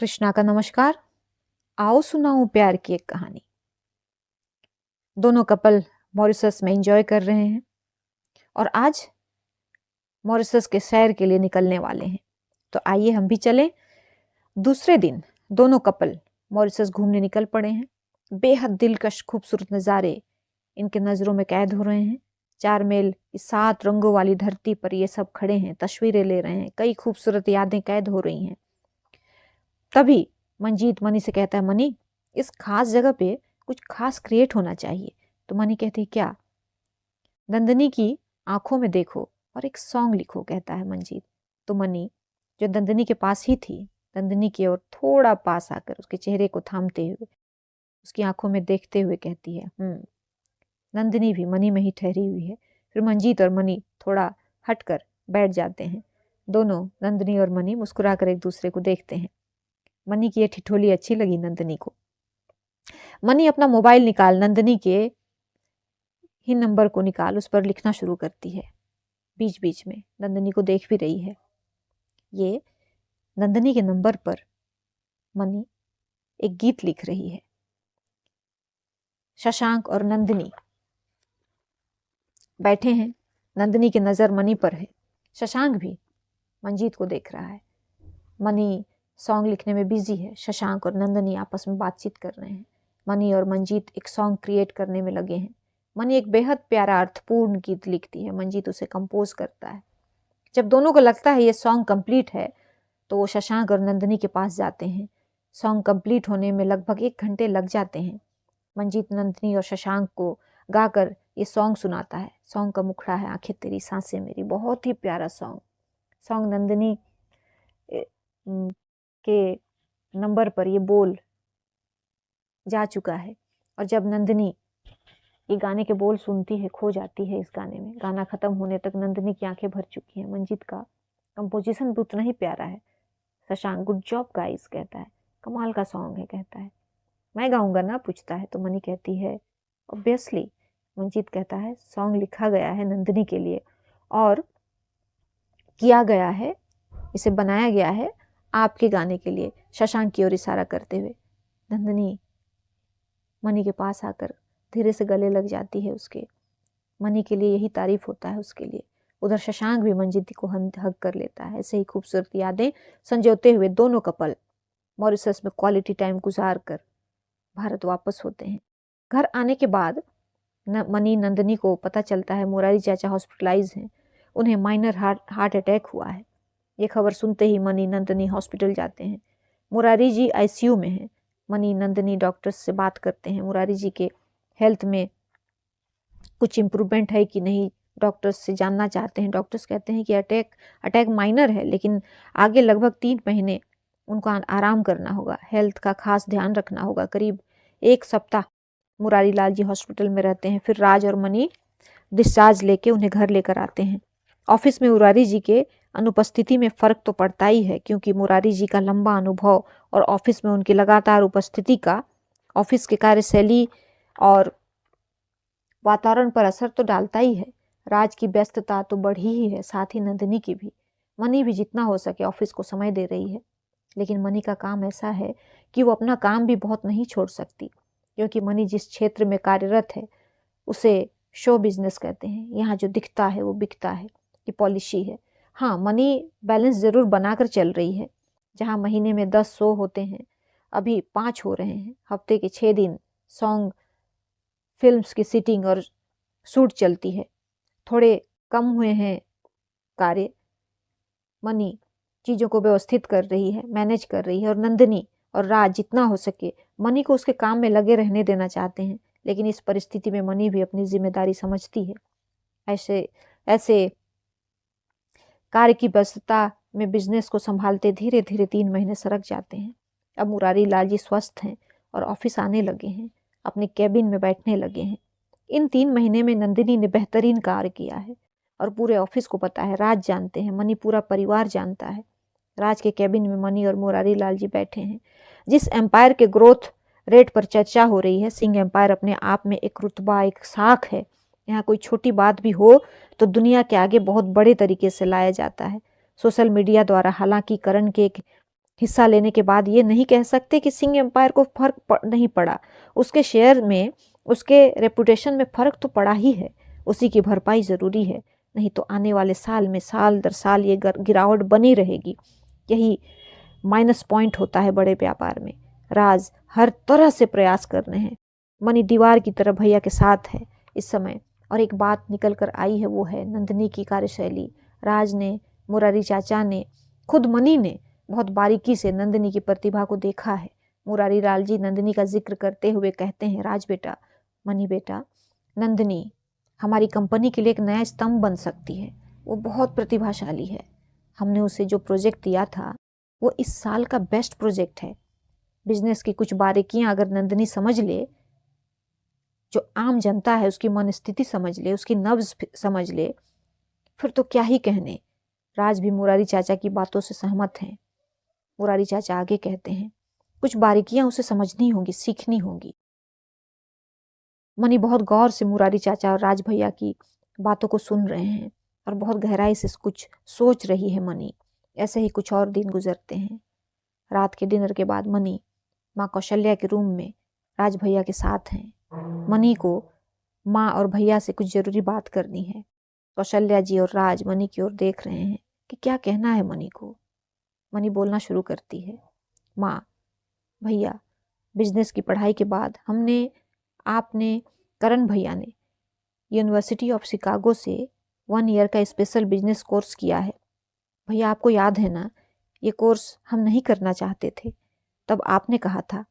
कृष्णा का नमस्कार। आओ सुनाऊं प्यार की एक कहानी। दोनों कपल मॉरिशस में एंजॉय कर रहे हैं और आज मॉरिशस के सैर के लिए निकलने वाले हैं। तो आइए हम भी चलें। दूसरे दिन दोनों कपल मॉरिशस घूमने निकल पड़े हैं। बेहद दिलकश खूबसूरत नज़ारे इनके नज़रों में कैद हो रहे हैं। 4 मील इस 7 रंगों वाली धरती पर ये सब खड़े हैं, तस्वीरें ले रहे हैं, कई खूबसूरत यादें कैद हो रही हैं। तभी मंजीत मनी से कहता है, मनी इस खास जगह पे कुछ खास क्रिएट होना चाहिए। तो मनी कहती है, क्या? नंदिनी की आंखों में देखो और एक सॉन्ग लिखो, कहता है मंजीत। तो मनी जो नंदिनी के पास ही थी, नंदिनी की ओर थोड़ा पास आकर उसके चेहरे को थामते हुए उसकी आंखों में देखते हुए कहती है, नंदिनी भी मनी में ही ठहरी हुई है। फिर मंजीत और मनी थोड़ा हटकर बैठ जाते हैं। दोनों नंदिनी और मनी मुस्कुराकर एक दूसरे को देखते हैं। मनी की ये ठिठोली अच्छी लगी नंदिनी को। मनी अपना मोबाइल निकाल नंदिनी के ही नंबर को निकाल उस पर लिखना शुरू करती है। बीच बीच में नंदिनी को देख भी रही है। ये नंदिनी के नंबर पर मनी एक गीत लिख रही है। शशांक और नंदिनी बैठे हैं। नंदिनी की नजर मनी पर है। शशांक भी मंजीत को देख रहा है। मनी सॉन्ग लिखने में बिजी है। शशांक और नंदिनी आपस में बातचीत कर रहे हैं। मनी और मंजीत एक सॉन्ग क्रिएट करने में लगे हैं। मनी एक बेहद प्यारा अर्थपूर्ण गीत लिखती है, मंजीत उसे कंपोज करता है। जब दोनों को लगता है ये सॉन्ग कंप्लीट है तो वो शशांक और नंदिनी के पास जाते हैं। सॉन्ग कंप्लीट होने में लगभग 1 घंटे लग जाते हैं। मंजीत नंदिनी और शशांक को गाकर ये सॉन्ग सुनाता है। सॉन्ग का मुखड़ा है आंखें तेरी सांसें मेरी। बहुत ही प्यारा सॉन्ग नंदिनी के नंबर पर ये बोल जा चुका है। और जब नंदिनी ये गाने के बोल सुनती है, खो जाती है इस गाने में। गाना खत्म होने तक नंदिनी की आंखें भर चुकी हैं। मंजीत का कंपोजिशन भी उतना ही प्यारा है। शशांक गुड जॉब गाइस कहता है, कमाल का सॉन्ग है कहता है। मैं गाऊंगा ना पूछता है तो मनी कहती है ऑब्वियसली। मंजीत कहता है सॉन्ग लिखा गया है नंदिनी के लिए और किया गया है, इसे बनाया गया है आपके गाने के लिए, शशांक की ओर इशारा करते हुए। नंदिनी मनी के पास आकर धीरे से गले लग जाती है उसके। मनी के लिए यही तारीफ होता है उसके लिए। उधर शशांक भी मंजीत को हग कर लेता है। ऐसे ही खूबसूरत यादें संजोते हुए दोनों कपल मॉरिशस में क्वालिटी टाइम गुजार कर भारत वापस होते हैं। घर आने के बाद मनी नंदिनी को पता चलता है मुरारी चाचा हॉस्पिटलाइज हैं, उन्हें माइनर हार्ट अटैक हुआ है। ये खबर सुनते ही मनी नंदिनी हॉस्पिटल जाते हैं। मुरारी जी आईसीयू में हैं। मनी नंदिनी डॉक्टर्स से बात करते हैं मुरारी जी के हेल्थ में कुछ इम्प्रूवमेंट है कि नहीं, डॉक्टर्स से जानना चाहते हैं। डॉक्टर्स कहते हैं कि अटैक माइनर है, लेकिन आगे लगभग 3 महीने उनको आराम करना होगा, हेल्थ का खास ध्यान रखना होगा। करीब 1 सप्ताह मुरारी लाल जी हॉस्पिटल में रहते हैं। फिर राज और मनी डिस्चार्ज लेके उन्हें घर लेकर आते हैं। ऑफिस में मुरारी जी के अनुपस्थिति में फ़र्क तो पड़ता ही है, क्योंकि मुरारी जी का लंबा अनुभव और ऑफिस में उनकी लगातार उपस्थिति का ऑफिस की कार्यशैली और वातावरण पर असर तो डालता ही है। राज की व्यस्तता तो बढ़ी ही है, साथ ही नंदिनी की भी। मनी भी जितना हो सके ऑफिस को समय दे रही है, लेकिन मनी का काम ऐसा है कि वो अपना काम भी बहुत नहीं छोड़ सकती, क्योंकि मनी जिस क्षेत्र में कार्यरत है उसे शो बिजनेस कहते हैं। यहाँ जो दिखता है वो बिकता है कि पॉलिसी है। हाँ, मनी बैलेंस ज़रूर बनाकर चल रही है। जहाँ महीने में 10 शो होते हैं, अभी 5 हो रहे हैं। हफ्ते के 6 दिन सॉन्ग फिल्म्स की सीटिंग और शूट चलती है। थोड़े कम हुए हैं कार्य। मनी चीज़ों को व्यवस्थित कर रही है, मैनेज कर रही है, और नंदिनी और राज जितना हो सके मनी को उसके काम में लगे रहने देना चाहते हैं। लेकिन इस परिस्थिति में मनी भी अपनी जिम्मेदारी समझती है। ऐसे कार्य की व्यस्तता में बिजनेस को संभालते धीरे धीरे 3 महीने सरक जाते हैं। अब मुरारी लाल जी स्वस्थ हैं और ऑफिस आने लगे हैं, अपने कैबिन में बैठने लगे हैं। इन 3 महीने में नंदिनी ने बेहतरीन कार्य किया है और पूरे ऑफिस को पता है। राज जानते हैं, मनी पूरा परिवार जानता है। राज के कैबिन में मनी और मुरारी लाल जी बैठे हैं। जिस एम्पायर के ग्रोथ रेट पर चर्चा हो रही है, सिंह एम्पायर अपने आप में एक रुतबा, एक साख है। यहाँ कोई छोटी बात भी हो तो दुनिया के आगे बहुत बड़े तरीके से लाया जाता है। सोशल मीडिया द्वारा हालांकि करण के एक हिस्सा लेने के बाद ये नहीं कह सकते कि सिंह एम्पायर को फर्क नहीं पड़ा। उसके शेयर में, उसके रेपुटेशन में फर्क तो पड़ा ही है। उसी की भरपाई ज़रूरी है, नहीं तो आने वाले साल में साल दर साल ये गिरावट बनी रहेगी। यही माइनस पॉइंट होता है बड़े व्यापार में। राज हर तरह से प्रयास कर रहे हैं। मनी दीवार की तरह भैया के साथ है इस समय। और एक बात निकल कर आई है, वो है नंदिनी की कार्यशैली। राज ने, मुरारी चाचा ने, खुद मनी ने बहुत बारीकी से नंदिनी की प्रतिभा को देखा है। मुरारी लाल जी नंदिनी का जिक्र करते हुए कहते हैं, राज बेटा, मनी बेटा, नंदिनी हमारी कंपनी के लिए एक नया स्तंभ बन सकती है। वो बहुत प्रतिभाशाली है। हमने उसे जो प्रोजेक्ट दिया था वो इस साल का बेस्ट प्रोजेक्ट है। बिजनेस की कुछ बारीकियां अगर नंदिनी समझ ले, जो आम जनता है उसकी मनस्थिति समझ ले, उसकी नब्ज समझ ले, फिर तो क्या ही कहने। राज भी मुरारी चाचा की बातों से सहमत हैं। मुरारी चाचा आगे कहते हैं, कुछ बारीकियां उसे समझनी होंगी, सीखनी होंगी। मनी बहुत गौर से मुरारी चाचा और राज भैया की बातों को सुन रहे हैं और बहुत गहराई से कुछ सोच रही है मनी। ऐसे ही कुछ और दिन गुजरते हैं। रात के डिनर के बाद मनी माँ कौशल्या के रूम में राज भैया के साथ हैं। मनी को माँ और भैया से कुछ ज़रूरी बात करनी है। कौशल्या जी और राज मनी की ओर देख रहे हैं कि क्या कहना है मनी को। मनी बोलना शुरू करती है, माँ, भैया, बिजनेस की पढ़ाई के बाद आपने, करण भैया ने यूनिवर्सिटी ऑफ शिकागो से 1 ईयर का स्पेशल बिजनेस कोर्स किया है। भैया आपको याद है ना, ये कोर्स हम नहीं करना चाहते थे। तब आपने कहा था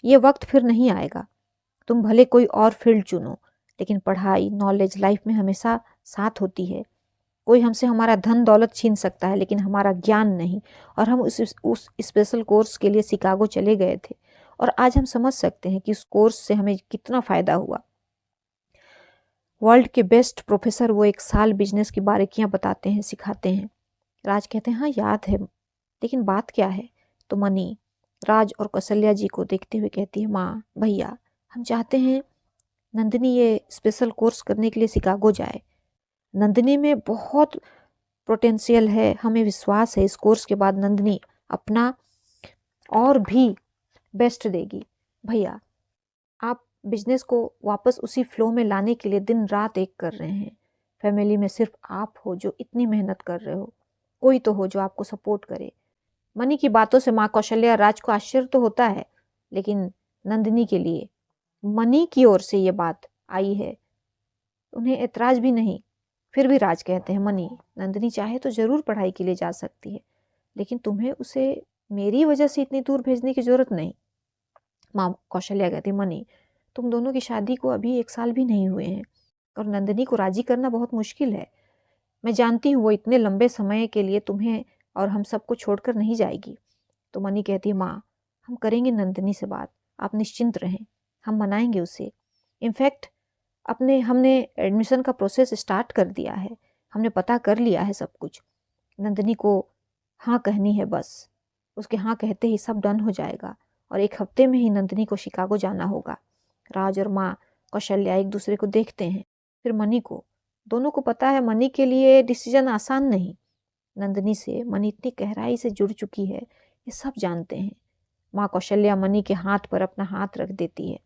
ये वक्त फिर नहीं आएगा, तुम भले कोई और फील्ड चुनो, लेकिन पढ़ाई, नॉलेज लाइफ में हमेशा साथ होती है। कोई हमसे हमारा धन दौलत छीन सकता है, लेकिन हमारा ज्ञान नहीं। और हम उस स्पेशल कोर्स के लिए शिकागो चले गए थे और आज हम समझ सकते हैं कि उस कोर्स से हमें कितना फ़ायदा हुआ। वर्ल्ड के बेस्ट प्रोफेसर वो 1 साल बिजनेस की बारीकियां बताते हैं, सिखाते हैं। राज कहते हैं, हाँ याद है, लेकिन बात क्या है? तो मनी राज और कौशल्या जी को देखते हुए कहती है, माँ, भैया, हम चाहते हैं नंदिनी ये स्पेशल कोर्स करने के लिए शिकागो जाए। नंदिनी में बहुत पोटेंशियल है, हमें विश्वास है इस कोर्स के बाद नंदिनी अपना और भी बेस्ट देगी। भैया, आप बिजनेस को वापस उसी फ्लो में लाने के लिए दिन रात एक कर रहे हैं। फैमिली में सिर्फ आप हो जो इतनी मेहनत कर रहे हो, कोई तो हो जो आपको सपोर्ट करे। मनी की बातों से माँ कौशल्या राज को आश्चर्य तो होता है, लेकिन नंदिनी के लिए मनी की ओर से ये बात आई है, उन्हें ऐतराज भी नहीं। फिर भी राज कहते हैं, मनी, नंदिनी चाहे तो ज़रूर पढ़ाई के लिए जा सकती है, लेकिन तुम्हें उसे मेरी वजह से इतनी दूर भेजने की ज़रूरत नहीं। माँ कौशल्या कहती, मनी, तुम दोनों की शादी को अभी 1 साल भी नहीं हुए हैं और नंदिनी को राजी करना बहुत मुश्किल है। मैं जानती हूँ वो इतने लंबे समय के लिए तुम्हें और हम सबको छोड़कर नहीं जाएगी। तो मनी कहती है, माँ, हम करेंगे नंदिनी से बात, आप निश्चिंत रहें, हम मनाएंगे उसे। इनफैक्ट हमने एडमिशन का प्रोसेस स्टार्ट कर दिया है, हमने पता कर लिया है सब कुछ। नंदिनी को हाँ कहनी है बस, उसके हाँ कहते ही सब डन हो जाएगा और 1 हफ्ते में ही नंदिनी को शिकागो जाना होगा। राज और माँ कौशल्या एक दूसरे को देखते हैं, फिर मनी को। दोनों को पता है मनी के लिए डिसीजन आसान नहीं। नंदिनी से मनी इतनी गहराई से जुड़ चुकी है, ये सब जानते हैं। माँ कौशल्या मनी के हाथ पर अपना हाथ रख देती है।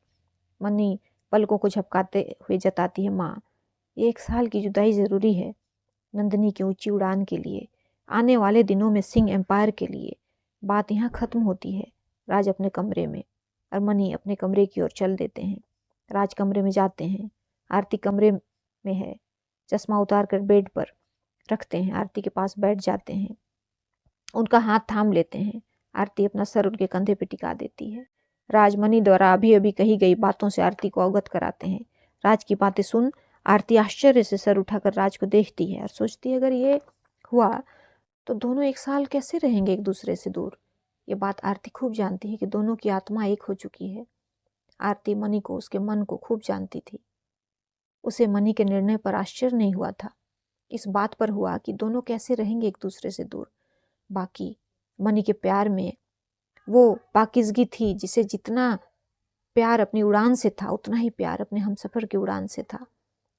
मनी पलकों को झपकाते हुए जताती है, माँ, ये 1 साल की जुदाई ज़रूरी है नंदिनी की ऊंची उड़ान के लिए, आने वाले दिनों में सिंह एम्पायर के लिए। बात यहाँ ख़त्म होती है। राज अपने कमरे में और मनी अपने कमरे की ओर चल देते हैं। राज कमरे में जाते हैं, आरती कमरे में है, चश्मा उतार कर बेड पर रखते हैं, आरती के पास बैठ जाते हैं, उनका हाथ थाम लेते हैं। आरती अपना सर उनके कंधे पर टिका देती है। राज मनी द्वारा अभी अभी कही गई बातों से आरती को अवगत कराते हैं। राज की बातें सुन आरती आश्चर्य से सर उठाकर राज को देखती है और सोचती है, अगर ये हुआ तो दोनों 1 साल कैसे रहेंगे एक दूसरे से दूर। ये बात आरती खूब जानती है कि दोनों की आत्मा एक हो चुकी है। आरती मनी को, उसके मन को खूब जानती थी। उसे मनी के निर्णय पर आश्चर्य नहीं हुआ था, इस बात पर हुआ कि दोनों कैसे रहेंगे एक दूसरे से दूर। बाकी मनी के प्यार में वो पाकीज़गी थी, जिसे जितना प्यार अपनी उड़ान से था उतना ही प्यार अपने हमसफ़र की उड़ान से था।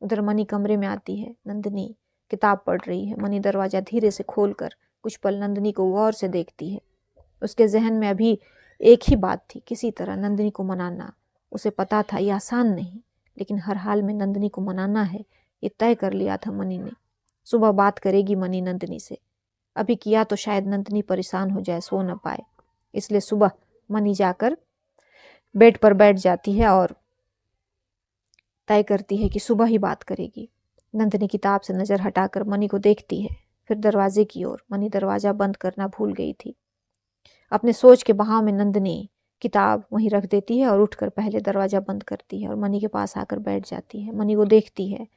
उधर मनी कमरे में आती है। नंदिनी किताब पढ़ रही है। मनी दरवाज़ा धीरे से खोलकर कुछ पल नंदिनी को गौर से देखती है। उसके जहन में अभी एक ही बात थी, किसी तरह नंदिनी को मनाना। उसे पता था ये आसान नहीं, लेकिन हर हाल में नंदिनी को मनाना है, ये तय कर लिया था मनी ने। सुबह बात करेगी मनी नंदिनी से। अभी किया तो शायद नंदिनी परेशान हो जाए, सो न पाए। इसलिए सुबह मनी जाकर बेड पर बैठ जाती है और तय करती है कि सुबह ही बात करेगी। नंदिनी किताब से नज़र हटाकर मनी को देखती है, फिर दरवाजे की ओर। मनी दरवाज़ा बंद करना भूल गई थी। अपने सोच के बहाव में नंदिनी किताब वहीं रख देती है और उठकर पहले दरवाज़ा बंद करती है और मनी के पास आकर बैठ जाती है। मनी को देखती है,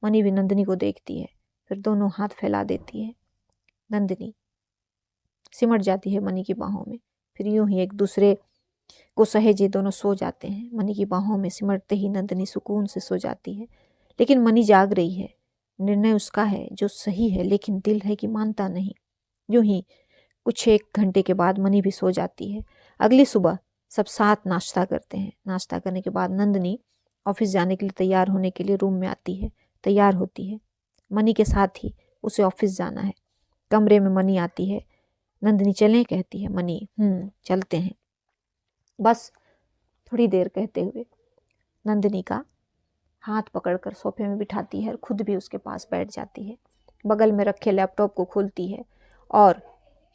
मनी भी नंदिनी को देखती है, फिर दोनों हाथ फैला देती है। नंदिनी सिमट जाती है मनी की बाहों में। फिर यूं ही एक दूसरे को सहेजे दोनों सो जाते हैं। मनी की बाहों में सिमटते ही नंदिनी सुकून से सो जाती है। लेकिन मनी जाग रही है। निर्णय उसका है जो सही है, लेकिन दिल है कि मानता नहीं। यूं ही कुछ 1 घंटे के बाद मनी भी सो जाती है। अगली सुबह सब साथ नाश्ता करते हैं। नाश्ता करने के बाद नंदिनी ऑफिस जाने के लिए तैयार होने के लिए रूम में आती है, तैयार होती है। मनी के साथ ही उसे ऑफिस जाना है। कमरे में मनी आती है। नंदिनी चलें कहती है। मनी चलते हैं, बस थोड़ी देर कहते हुए नंदिनी का हाथ पकड़कर सोफे में बिठाती है और खुद भी उसके पास बैठ जाती है। बगल में रखे लैपटॉप को खोलती है और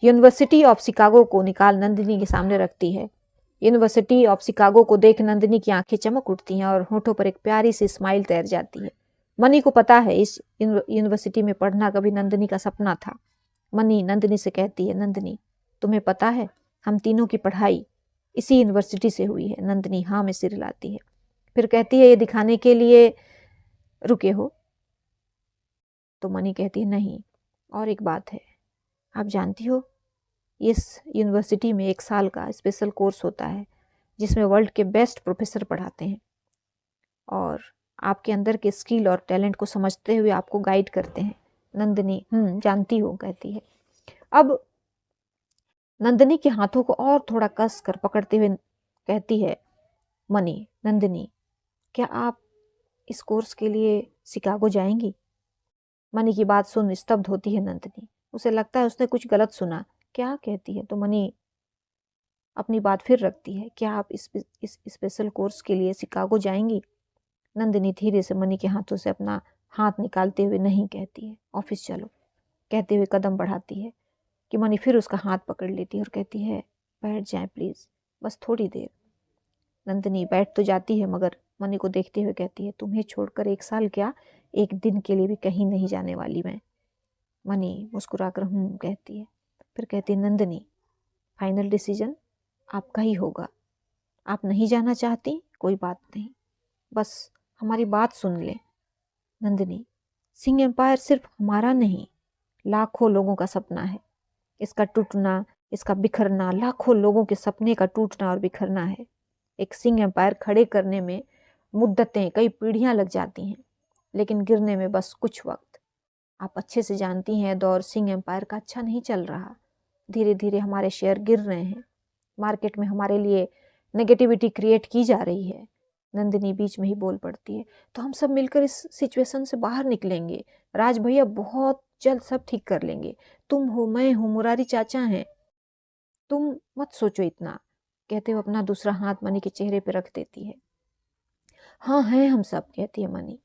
यूनिवर्सिटी ऑफ शिकागो को निकाल नंदिनी के सामने रखती है। यूनिवर्सिटी ऑफ शिकागो को देख नंदिनी की आंखें चमक उठती हैं और होठों पर एक प्यारी सी स्माइल तैर जाती है। मनी को पता है इस यूनिवर्सिटी में पढ़ना कभी नंदिनी का सपना था। मनी नंदिनी से कहती है, नंदिनी तुम्हें पता है हम तीनों की पढ़ाई इसी यूनिवर्सिटी से हुई है। नंदिनी हाँ में सिर हिलाती है, फिर कहती है ये दिखाने के लिए रुके हो? तो मनी कहती है नहीं, और एक बात है, आप जानती हो इस यूनिवर्सिटी में 1 साल का स्पेशल कोर्स होता है जिसमें वर्ल्ड के बेस्ट प्रोफेसर पढ़ाते हैं और आपके अंदर के स्किल और टैलेंट को समझते हुए आपको गाइड करते हैं। नंदिनी जानती हूँ कहती है। अब नंदिनी के हाथों को और थोड़ा कस कर पकड़ते हुए कहती है मनी, नंदिनी क्या आप इस कोर्स के लिए शिकागो जाएंगी? मनी की बात सुन स्तब्ध होती है नंदिनी। उसे लगता है उसने कुछ गलत सुना। क्या कहती है? तो मनी अपनी बात फिर रखती है, क्या आप इस स्पेशल कोर्स के लिए शिकागो जाएंगी? नंदिनी धीरे से मनी के हाथों से अपना हाथ निकालते हुए नहीं कहती है, ऑफिस चलो कहते हुए कदम बढ़ाती है कि मनी फिर उसका हाथ पकड़ लेती है और कहती है बैठ जाएं प्लीज़, बस थोड़ी देर। नंदिनी बैठ तो जाती है मगर मनी को देखते हुए कहती है तुम्हें छोड़कर 1 साल क्या, 1 दिन के लिए भी कहीं नहीं जाने वाली मैं। मनी मुस्कुराकर कहती है, फिर कहती है नंदिनी फाइनल डिसीजन आपका ही होगा। आप नहीं जाना चाहती कोई बात नहीं, बस हमारी बात सुन ले। नंदिनी सिंह एम्पायर सिर्फ हमारा नहीं, लाखों लोगों का सपना है। इसका टूटना, इसका बिखरना, लाखों लोगों के सपने का टूटना और बिखरना है। एक सिंह एम्पायर खड़े करने में मुद्दतें, कई पीढ़ियां लग जाती हैं, लेकिन गिरने में बस कुछ वक्त। आप अच्छे से जानती हैं दौर सिंह एम्पायर का अच्छा नहीं चल रहा। धीरे धीरे हमारे शेयर गिर रहे हैं, मार्केट में हमारे लिए नेगेटिविटी क्रिएट की जा रही है। नंदिनी बीच में ही बोल पड़ती है, तो हम सब मिलकर इस सिचुएशन से बाहर निकलेंगे। राज भैया बहुत जल्द सब ठीक कर लेंगे। तुम हो, मैं हूँ, मुरारी चाचा हैं, तुम मत सोचो इतना। कहते हुए अपना दूसरा हाथ मनी के चेहरे पर रख देती है। हाँ हैं हम सब, कहती है मनी,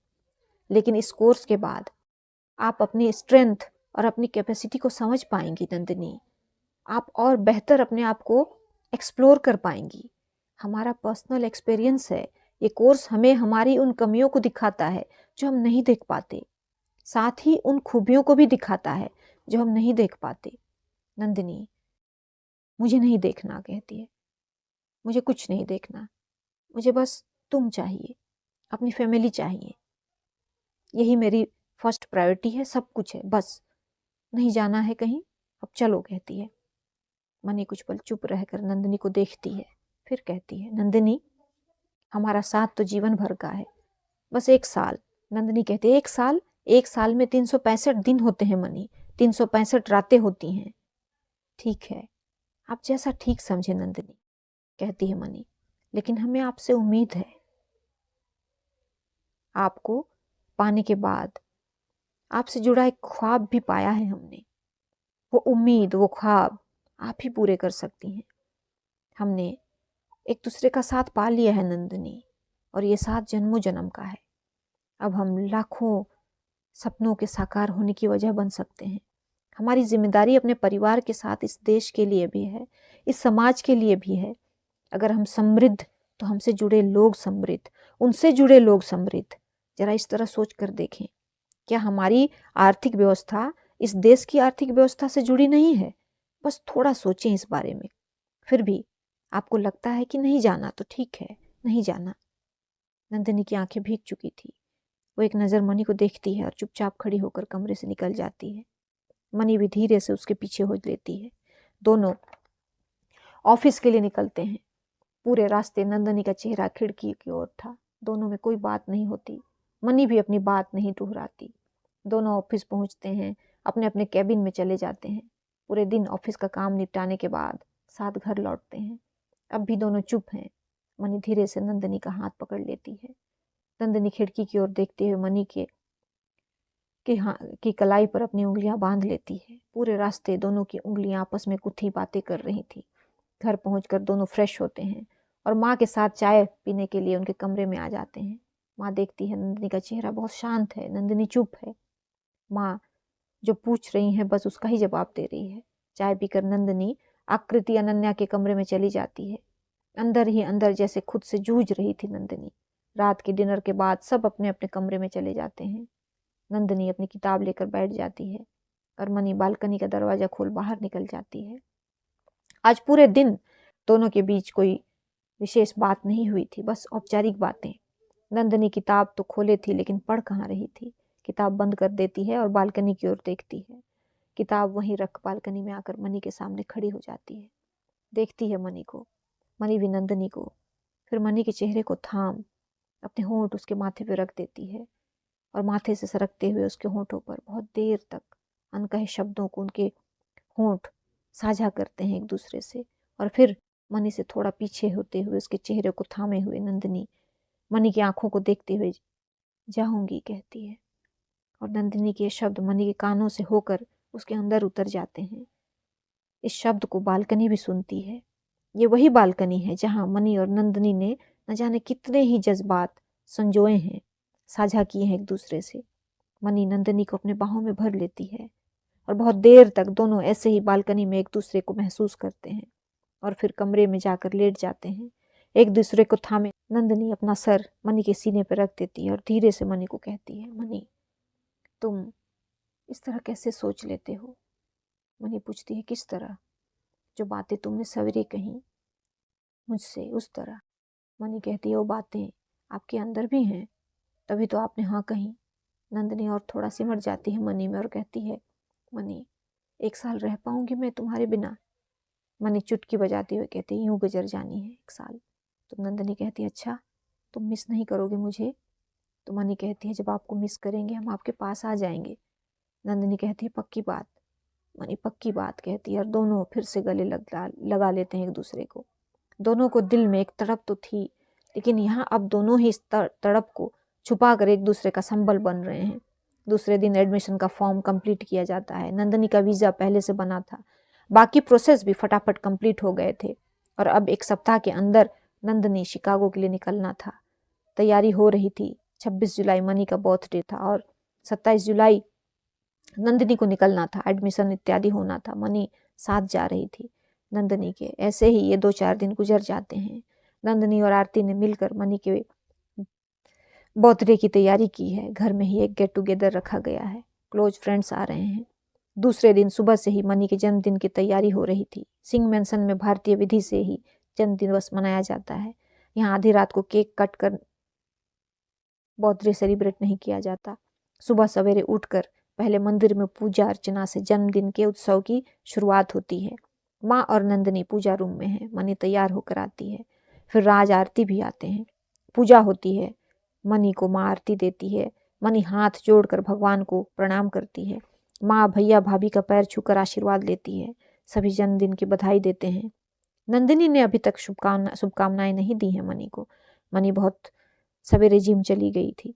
लेकिन इस कोर्स के बाद आप अपनी स्ट्रेंथ और अपनी कैपेसिटी को समझ पाएंगी नंदिनी। आप और बेहतर अपने आप को एक्सप्लोर कर पाएंगी। हमारा पर्सनल एक्सपीरियंस है, ये कोर्स हमें हमारी उन कमियों को दिखाता है जो हम नहीं देख पाते, साथ ही उन खूबियों को भी दिखाता है जो हम नहीं देख पाते। नंदिनी मुझे नहीं देखना, कहती है, मुझे कुछ नहीं देखना, मुझे बस तुम चाहिए, अपनी फैमिली चाहिए, यही मेरी फर्स्ट प्रायोरिटी है, सब कुछ है, बस नहीं जाना है कहीं, अब चलो, कहती है। मनी कुछ पल चुप रहकर नंदिनी को देखती है, फिर कहती है नंदिनी हमारा साथ तो जीवन भर का है, बस 1 साल। नंदिनी कहती है 1 साल? 1 साल में 365 दिन होते हैं मनी, 365 रातें होती हैं। ठीक है, आप जैसा ठीक समझे नंदिनी, कहती है मनी, लेकिन हमें आपसे उम्मीद है। आपको पाने के बाद आपसे जुड़ा एक ख्वाब भी पाया है हमने। वो उम्मीद, वो ख्वाब आप ही पूरे कर सकती हैं। हमने एक दूसरे का साथ पा लिया है नंदिनी, और ये साथ जन्मों जन्म का है। अब हम लाखों सपनों के साकार होने की वजह बन सकते हैं। हमारी जिम्मेदारी अपने परिवार के साथ इस देश के लिए भी है, इस समाज के लिए भी है। अगर हम समृद्ध तो हमसे जुड़े लोग समृद्ध, उनसे जुड़े लोग समृद्ध। जरा इस तरह सोच कर देखें, क्या हमारी आर्थिक व्यवस्था इस देश की आर्थिक व्यवस्था से जुड़ी नहीं है? बस थोड़ा सोचें इस बारे में। फिर भी आपको लगता है कि नहीं जाना तो ठीक है, नहीं जाना। नंदिनी की आंखें भीग चुकी थी। वो एक नज़र मनी को देखती है और चुपचाप खड़ी होकर कमरे से निकल जाती है। मनी भी धीरे से उसके पीछे हो लेती है। दोनों ऑफिस के लिए निकलते हैं। पूरे रास्ते नंदिनी का चेहरा खिड़की की ओर था। दोनों में कोई बात नहीं होती। मनी भी अपनी बात नहीं दोहराती। दोनों ऑफिस पहुंचते हैं, अपने अपने कैबिन में चले जाते हैं। पूरे दिन ऑफिस का काम निपटाने के बाद साथ घर लौटते हैं। अब भी दोनों चुप हैं। मनी धीरे से नंदिनी का हाथ पकड़ लेती है। नंदिनी खिड़की की ओर देखते हुए मनी की कलाई पर अपनी उंगलियां बांध लेती है। पूरे रास्ते दोनों की उंगलियां आपस में कुछ ही बातें कर रही थी। घर पहुंचकर दोनों फ्रेश होते हैं और माँ के साथ चाय पीने के लिए उनके कमरे में आ जाते हैं। माँ देखती है नंदिनी का चेहरा बहुत शांत है, नंदिनी चुप है। माँ जो पूछ रही है बस उसका ही जवाब दे रही है। चाय पीकर नंदिनी आकृति अनन्या के कमरे में चली जाती है। अंदर ही अंदर जैसे खुद से जूझ रही थी नंदिनी। रात के डिनर के बाद सब अपने अपने कमरे में चले जाते हैं। नंदिनी अपनी किताब लेकर बैठ जाती है और मनी बालकनी का दरवाजा खोल बाहर निकल जाती है। आज पूरे दिन दोनों के बीच कोई विशेष बात नहीं हुई थी, बस औपचारिक बातें। नंदिनी किताब तो खोले थी लेकिन पढ़ कहाँ रही थी। किताब बंद कर देती है और बालकनी की ओर देखती है। किताब वहीं रख बालकनी में आकर मनी के सामने खड़ी हो जाती है। देखती है मनी को, मनी भी नंदिनी को। फिर मनी के चेहरे को थाम अपने होंठ उसके माथे पे रख देती है और माथे से सरकते हुए उसके होंठों पर बहुत देर तक अनकहे शब्दों को उनके होंठ साझा करते हैं एक दूसरे से। और फिर मनी से थोड़ा पीछे होते हुए उसके चेहरे को थामे हुए नंदिनी मनी की आंखों को देखते हुए जाऊंगी कहती है। और नंदिनी के शब्द मनी के कानों से होकर उसके अंदर उतर जाते हैं। इस शब्द को बालकनी भी सुनती है। ये वही बालकनी है जहां मनी और नंदिनी ने न जाने कितने ही जज्बात संजोए हैं, साझा किए हैं एक दूसरे से। मनी नंदिनी को अपने बाहों में भर लेती है और बहुत देर तक दोनों ऐसे ही बालकनी में एक दूसरे को महसूस करते हैं और फिर कमरे में जाकर लेट जाते हैं एक दूसरे को थामे। नंदिनी अपना सर मनी के सीने पर रख देती है और धीरे से मनी को कहती है, मनी तुम इस तरह कैसे सोच लेते हो? मनी पूछती है, किस तरह? जो बातें तुमने सवेरे कही मुझसे उस तरह। मनी कहती है, वो बातें आपके अंदर भी हैं, तभी तो आपने हाँ कही। नंदिनी और थोड़ा सिमट जाती है मनी में और कहती है, मनी 1 साल रह पाऊंगी मैं तुम्हारे बिना? मनी चुटकी बजाते हुए कहती है, यूं गुजर जानी है 1 साल। तो नंदिनी कहती है, अच्छा तुम मिस नहीं करोगे मुझे? तो मनी कहती है, जब आपको मिस करेंगे हम आपके पास आ जाएंगे। नंदिनी कहती है, पक्की बात? मनी पक्की बात कहती है और दोनों फिर से गले लगा लेते हैं एक दूसरे को। दोनों को दिल में एक तड़प तो थी, लेकिन यहाँ अब दोनों ही इस तड़प को छुपा कर एक दूसरे का संबल बन रहे हैं। दूसरे दिन एडमिशन का फॉर्म कंप्लीट किया जाता है। नंदिनी का वीज़ा पहले से बना था, बाकी प्रोसेस भी फटाफट कंप्लीट हो गए थे और अब 1 सप्ताह के अंदर नंदिनी शिकागो के लिए निकलना था। तैयारी हो रही थी। 26 जुलाई मनी का बर्थडे था और 27 जुलाई नंदिनी को निकलना था, एडमिशन इत्यादि होना था। मनी साथ जा रही थी नंदिनी के। ऐसे ही ये 2-4 दिन गुजर जाते हैं। नंदिनी और आरती ने मिलकर मनी के बर्थडे की तैयारी की है। घर में ही एक गेट टुगेदर रखा गया है, क्लोज फ्रेंड्स आ रहे हैं। दूसरे दिन सुबह से ही मनी के जन्मदिन की तैयारी हो रही थी। सिंह मैंसन में भारतीय विधि से ही जन्मदिवस मनाया जाता है। यहाँ आधी रात को केक कट कर बर्थडे सेलिब्रेट नहीं किया जाता। सुबह सवेरे उठकर पहले मंदिर में पूजा अर्चना से जन्मदिन के उत्सव की शुरुआत होती है। माँ और नंदिनी पूजा रूम में है। मनी तैयार होकर आती है। फिर राज आरती भी आते हैं। पूजा होती है। मनी को माँ आरती देती है। मनी हाथ जोड़कर भगवान को प्रणाम करती है। माँ भैया भाभी का पैर छूकर आशीर्वाद लेती है। सभी जन्मदिन की बधाई देते हैं। नंदिनी ने अभी तक शुभकामनाएं नहीं दी हैं मनी को। मनी बहुत सवेरे जिम चली गई थी।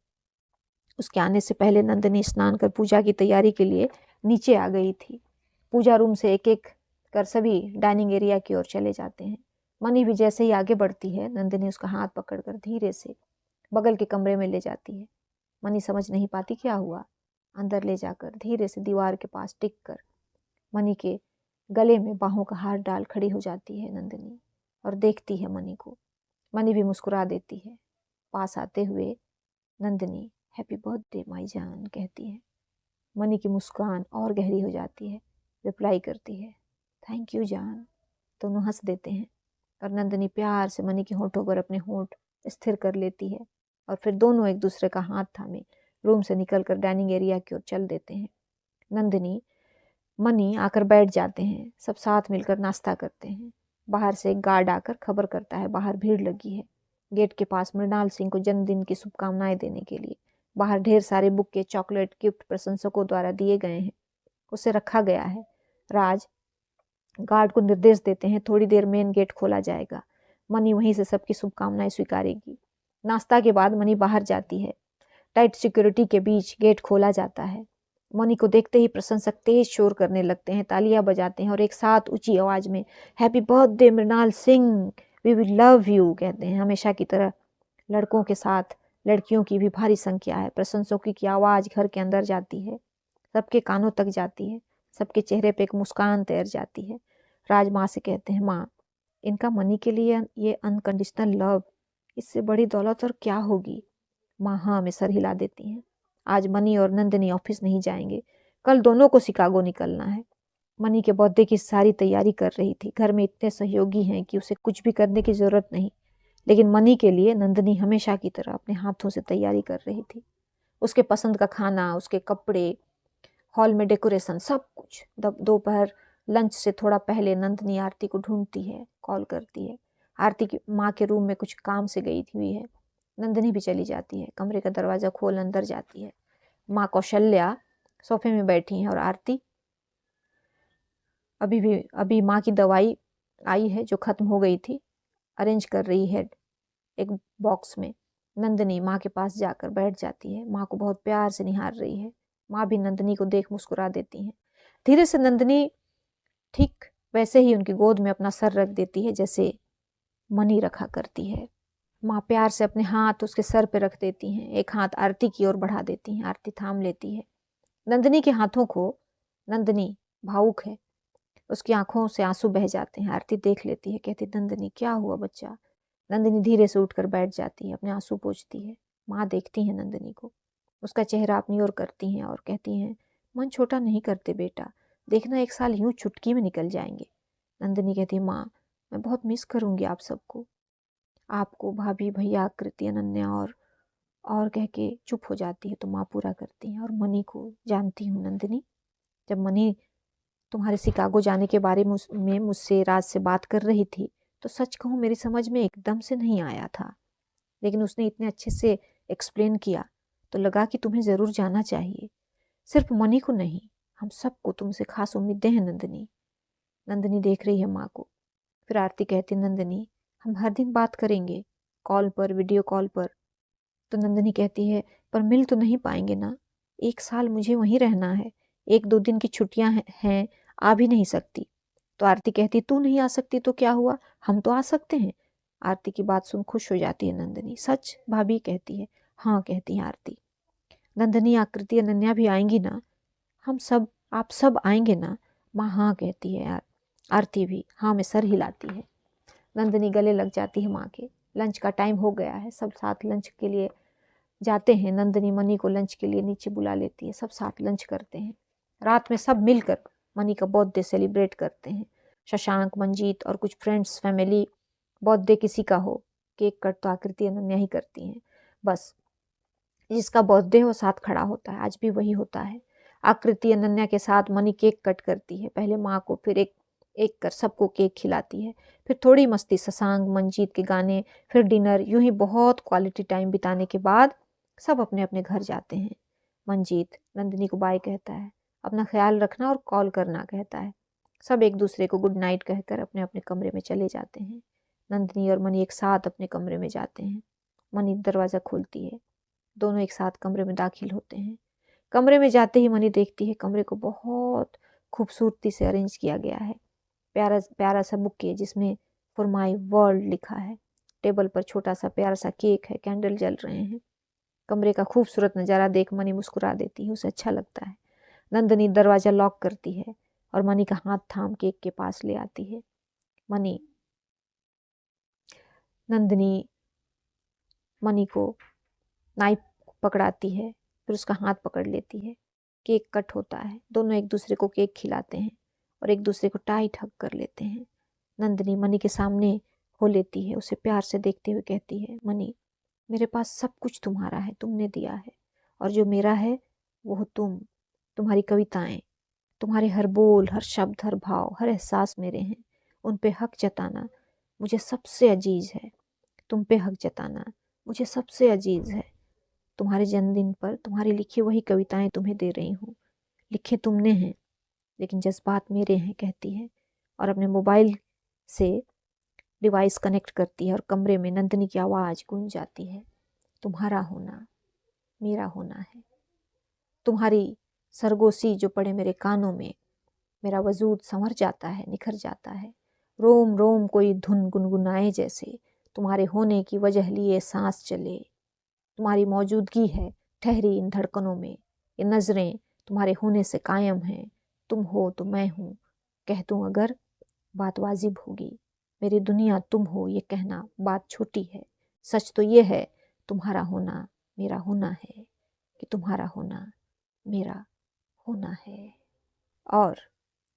उसके आने से पहले नंदिनी स्नान कर पूजा की तैयारी के लिए नीचे आ गई थी। पूजा रूम से एक एक कर सभी डाइनिंग एरिया की ओर चले जाते हैं। मनी भी जैसे ही आगे बढ़ती है, नंदिनी उसका हाथ पकड़कर धीरे से बगल के कमरे में ले जाती है। मनी समझ नहीं पाती क्या हुआ। अंदर ले जाकर धीरे से दीवार के पास टिक कर मनी के गले में बाहों का हार डाल खड़ी हो जाती है नंदिनी और देखती है मनी को। मनी भी मुस्कुरा देती है। पास आते हुए नंदिनी हैप्पी बर्थडे माई जान कहती है। मनी की मुस्कान और गहरी हो जाती है। रिप्लाई करती है थैंक यू जान। दोनों हंस देते हैं और नंदिनी प्यार से मनी के होठों पर अपने होंठ स्थिर कर लेती है और फिर दोनों एक दूसरे का हाथ थामे रूम से निकलकर डाइनिंग एरिया की ओर चल देते हैं। नंदिनी मनी आकर बैठ जाते हैं। सब साथ मिलकर नाश्ता करते हैं। बाहर से एक गार्ड आकर खबर करता है बाहर भीड़ लगी है। गेट के पास मृणाल सिंह को जन्मदिन की शुभकामनाएं देने के लिए बाहर ढेर सारे बुके चॉकलेट गिफ्ट प्रशंसकों द्वारा दिए गए हैं। उसे रखा गया है। राज गार्ड को निर्देश देते हैं थोड़ी देर मेन गेट खोला जाएगा। मनी वहीं से सबकी शुभकामनाएं स्वीकारेगी। नाश्ता के बाद मनी बाहर जाती है। टाइट सिक्योरिटी के बीच गेट खोला जाता है। मनी को देखते ही प्रशंसक तेज शोर करने लगते हैं, तालियां बजाते हैं और एक साथ ऊंची आवाज में happy birthday Mrinal Singh, we will love you कहते हैं। हमेशा की तरह लड़कों के साथ लड़कियों की भी भारी संख्या है। प्रशंसकों की आवाज घर के अंदर जाती है, सबके कानों तक जाती है, सबके चेहरे पे एक मुस्कान तैर जाती है। राज माँ से कहते हैं माँ, इनका मनी के लिए ये अनकंडीशनल लव, इससे बड़ी दौलत और क्या होगी। माँ हाँ में सर हिला देती हैं। आज मनी और नंदिनी ऑफिस नहीं जाएंगे, कल दोनों को शिकागो निकलना है। मनी के बर्थडे की सारी तैयारी कर रही थी। घर में इतने सहयोगी हैं कि उसे कुछ भी करने की जरूरत नहीं, लेकिन मनी के लिए नंदिनी हमेशा की तरह अपने हाथों से तैयारी कर रही थी। उसके पसंद का खाना, उसके कपड़े, हॉल में डेकोरेशन, सब कुछ। दोपहर लंच से थोड़ा पहले नंदिनी आरती को ढूंढती है, कॉल करती है। आरती की माँ के रूम में कुछ काम से गई हुई है। नंदिनी भी चली जाती है। कमरे का दरवाजा खोल अंदर जाती है। माँ कौशल्या सोफे में बैठी हैं और आरती अभी माँ की दवाई आई है जो खत्म हो गई थी, अरेंज कर रही है एक बॉक्स में। नंदिनी माँ के पास जाकर बैठ जाती है। माँ को बहुत प्यार से निहार रही है। माँ भी नंदिनी को देख मुस्कुरा देती हैं। धीरे से नंदिनी ठीक वैसे ही उनकी गोद में अपना सर रख देती है जैसे मनी रखा करती है। माँ प्यार से अपने हाथ उसके सर पे रख देती हैं। एक हाथ आरती की ओर बढ़ा देती हैं। आरती थाम लेती है नंदिनी के हाथों को। नंदिनी भावुक है, उसकी आंखों से आंसू बह जाते हैं। आरती देख लेती है, कहती नंदिनी क्या हुआ बच्चा। नंदिनी धीरे से उठकर बैठ जाती है, अपने आंसू पोंछती है। माँ देखती है नंदिनी को, उसका चेहरा अपनी ओर करती हैं और कहती हैं मन छोटा नहीं करते बेटा, देखना 1 साल यूं चुटकी में निकल जाएंगे। नंदिनी कहती माँ मैं बहुत मिस करूंगी आप सबको, आपको, भाभी, भैया, आकृति, अनन्या और कह के चुप हो जाती है। तो माँ पूरा करती हैं और मनी को जानती हूँ नंदिनी, जब मनी तुम्हारे शिकागो जाने के बारे में मुझसे राज से बात कर रही थी तो सच कहूँ मेरी समझ में एकदम से नहीं आया था, लेकिन उसने इतने अच्छे से एक्सप्लेन किया तो लगा कि तुम्हें ज़रूर जाना चाहिए। सिर्फ मनी को नहीं, हम सबको तुमसे खास उम्मीदें हैं नंदिनी। नंदिनी देख रही है माँ को। फिर आरती कहती नंदिनी हम हर दिन बात करेंगे, कॉल पर, वीडियो कॉल पर। तो नंदिनी कहती है पर मिल तो नहीं पाएंगे ना, 1 साल मुझे वहीं रहना है, 1-2 दिन की छुट्टियां हैं, आ भी नहीं सकती। तो आरती कहती तू नहीं आ सकती तो क्या हुआ, हम तो आ सकते हैं। आरती की बात सुन खुश हो जाती है नंदिनी। सच भाभी कहती है। हाँ कहती है आरती। नंदिनी, आकृति, अनन्या भी आएंगी ना, हम सब, आप सब आएंगे ना। माँ हाँ कहती है यार। आरती भी हाँ में सर हिलाती है। नंदिनी गले लग जाती है माँ के। लंच का टाइम हो गया है, सब साथ लंच के लिए जाते हैं। नंदिनी मनी को लंच के लिए नीचे बुला लेती है, सब साथ लंच करते हैं। रात में सब मिलकर मनी का बर्थडे सेलिब्रेट करते हैं। शशांक, मंजीत और कुछ फ्रेंड्स, फैमिली। बर्थडे किसी का हो, केक कट तो आकृति, अनन्या ही करती हैं। बस जिसका बर्थडे हो साथ खड़ा होता है। आज भी वही होता है। आकृति अनन्या के साथ मनी केक कट करती है, पहले माँ को, फिर एक एक कर सबको केक खिलाती है। फिर थोड़ी मस्ती, शशांक, मंजीत के गाने, फिर डिनर। यूं ही बहुत क्वालिटी टाइम बिताने के बाद सब अपने अपने घर जाते हैं। मंजीत नंदिनी को बाय कहता है, अपना ख्याल रखना और कॉल करना कहता है। सब एक दूसरे को गुड नाइट कहकर अपने अपने कमरे में चले जाते हैं। नंदिनी और मनी एक साथ अपने कमरे में जाते हैं। मनी दरवाज़ा खोलती है, दोनों एक साथ कमरे में दाखिल होते हैं। कमरे में जाते ही मनी देखती है कमरे को बहुत खूबसूरती से अरेंज किया गया है। प्यारा प्यारा सा बुके जिसमें फॉर माई वर्ल्ड लिखा है। टेबल पर छोटा सा प्यारा सा केक है, कैंडल जल रहे हैं। कमरे का खूबसूरत नज़ारा देख मनी मुस्कुरा देती है, उसे अच्छा लगता है। नंदिनी दरवाज़ा लॉक करती है और मनी का हाथ थाम केक के पास ले आती है। नंदिनी मनी को नाइफ पकड़ाती है, फिर उसका हाथ पकड़ लेती है। केक कट होता है, दोनों एक दूसरे को केक खिलाते हैं और एक दूसरे को टाइट हग कर लेते हैं। नंदिनी मनी के सामने हो लेती है, उसे प्यार से देखते हुए कहती है, मनी मेरे पास सब कुछ तुम्हारा है, तुमने दिया है, और जो मेरा है वो तुम्हारी कविताएं, तुम्हारे हर बोल, हर शब्द, हर भाव, हर एहसास मेरे हैं। उन पे हक जताना मुझे सबसे अजीज है। तुम पे हक जताना मुझे सबसे अजीज है। तुम्हारे जन्मदिन पर तुम्हारी लिखी वही कविताएं तुम्हें दे रही हूँ। लिखे तुमने हैं लेकिन जज्बात मेरे हैं, कहती है और अपने मोबाइल से डिवाइस कनेक्ट करती है और कमरे में नंदिनी की आवाज़ गूंज जाती है, तुम्हारा होना मेरा होना है। तुम्हारी सरगोशी जो पड़े मेरे कानों में, मेरा वजूद संवर जाता है, निखर जाता है। रोम रोम कोई धुन गुनगुनाए जैसे, तुम्हारे होने की वजह लिए सांस चले। तुम्हारी मौजूदगी है ठहरी इन धड़कनों में, ये नज़रें तुम्हारे होने से कायम हैं। तुम हो तो मैं हूँ, कह दूँ अगर बात वाजिब होगी। मेरी दुनिया तुम हो ये कहना बात छोटी है। सच तो ये है तुम्हारा होना मेरा होना है, कि तुम्हारा होना मेरा होना है। और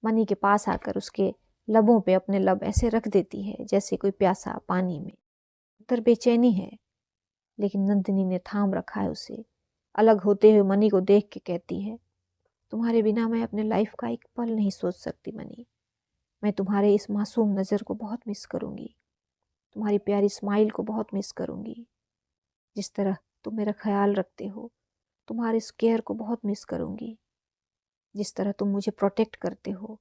मनी के पास आकर उसके लबों पे अपने लब ऐसे रख देती है जैसे कोई प्यासा पानी में। अंदर बेचैनी है लेकिन नंदिनी ने थाम रखा है उसे। अलग होते हुए मनी को देख के कहती है, तुम्हारे बिना मैं अपने लाइफ का एक पल नहीं सोच सकती मनी। मैं तुम्हारे इस मासूम नज़र को बहुत मिस करूँगी, तुम्हारी प्यारी स्माइल को बहुत मिस करूँगी। जिस तरह तुम मेरा ख्याल रखते हो, तुम्हारे इस केयर को बहुत मिस करूँगी। जिस तरह तुम मुझे प्रोटेक्ट करते हो,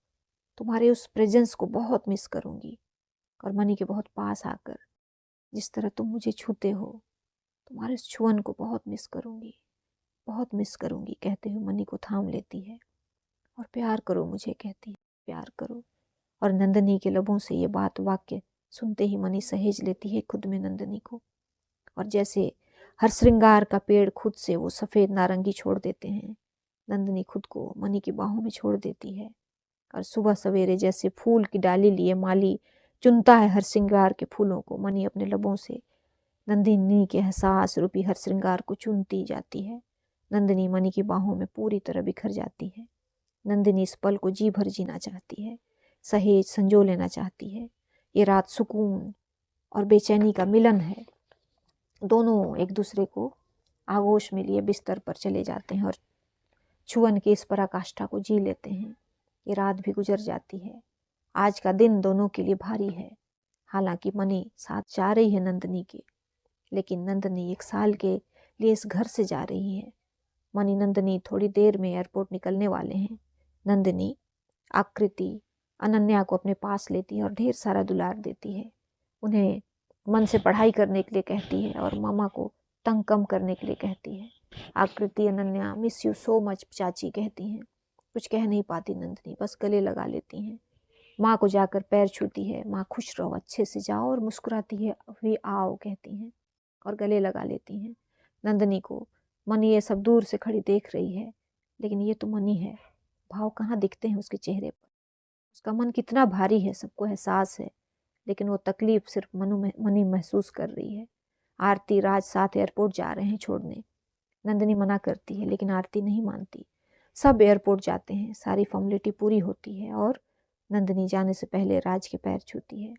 तुम्हारे उस प्रेजेंस को बहुत मिस करूँगी। और मनी के बहुत पास आकर जिस तरह तुम मुझे छूते हो, तुम्हारे इस छुअन को बहुत मिस करूँगी, बहुत मिस करूँगी, कहते हुए मनी को थाम लेती है और प्यार करो मुझे, कहती है प्यार करो। और नंदिनी के लबों से ये बात वाक्य सुनते ही मनी सहेज लेती है खुद में नंदिनी को। और जैसे हर श्रृंगार का पेड़ खुद से वो सफ़ेद नारंगी छोड़ देते हैं, नंदिनी खुद को मनी की बाहों में छोड़ देती है। और सुबह सवेरे जैसे फूल की डाली लिए माली चुनता है हर श्रृंगार के फूलों को, मनी अपने लबों से नंदिनी के एहसास रूपी हर श्रृंगार को चुनती जाती है। नंदिनी मनी की बाहों में पूरी तरह बिखर जाती है। नंदिनी इस पल को जी भर जीना चाहती है, सहेज संजो लेना चाहती है। ये रात सुकून और बेचैनी का मिलन है। दोनों एक दूसरे को आगोश में लिए बिस्तर पर चले जाते हैं और छुअन की इस पराकाष्ठा को जी लेते हैं। ये रात भी गुजर जाती है। आज का दिन दोनों के लिए भारी है। हालांकि मनी साथ जा रही है नंदिनी के, लेकिन नंदिनी 1 साल के लिए इस घर से जा रही है। मनी नंदिनी थोड़ी देर में एयरपोर्ट निकलने वाले हैं। नंदिनी आकृति अनन्या को अपने पास लेती है और ढेर सारा दुलार देती है। उन्हें मन से पढ़ाई करने के लिए कहती है और मामा को तंग कम करने के लिए कहती है। आकृति Ananya miss you so much चाची कहती हैं। कुछ कह नहीं पाती नंदिनी, बस गले लगा लेती हैं। माँ को जाकर पैर छूती है। माँ खुश रहो, अच्छे से जाओ, और मुस्कुराती है हुई आओ कहती हैं और गले लगा लेती हैं। नंदिनी को मनी ये सब दूर से खड़ी देख रही है, लेकिन ये तो मनी है, भाव कहाँ दिखते हैं उसके चेहरे पर। उसका मन कितना भारी है सबको एहसास है, लेकिन वो तकलीफ सिर्फ मनी महसूस कर रही है। आरती राज साथ एयरपोर्ट जा रहे हैं छोड़ने। नंदिनी मना करती है लेकिन आरती नहीं मानती। सब एयरपोर्ट जाते हैं, सारी फॉर्मेलिटी पूरी होती है और नंदिनी जाने से पहले राज के पैर छूती है।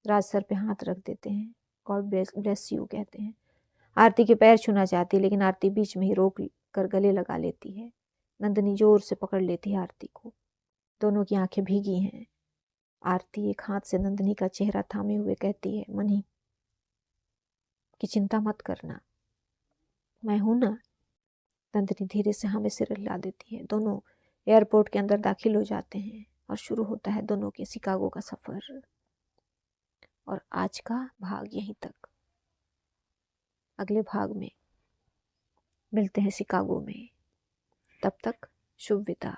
राज सर पे हाथ रख देते हैं, गॉड ब्लेस यू कहते हैं। आरती के पैर छूना चाहती है लेकिन आरती बीच में ही रोक कर गले लगा लेती है। नंदिनी जोर से पकड़ लेती है आरती को। दोनों की आंखें भीगी हैं। आरती एक हाथ से नंदिनी का चेहरा थामे हुए कहती है, मनी की चिंता मत करना, मैं हूं ना। नंदिनी धीरे से हमें सिर हिला देती है। दोनों एयरपोर्ट के अंदर दाखिल हो जाते हैं और शुरू होता है दोनों के शिकागो का सफ़र। और आज का भाग यहीं तक। अगले भाग में मिलते हैं शिकागो में। तब तक शुभ विदा।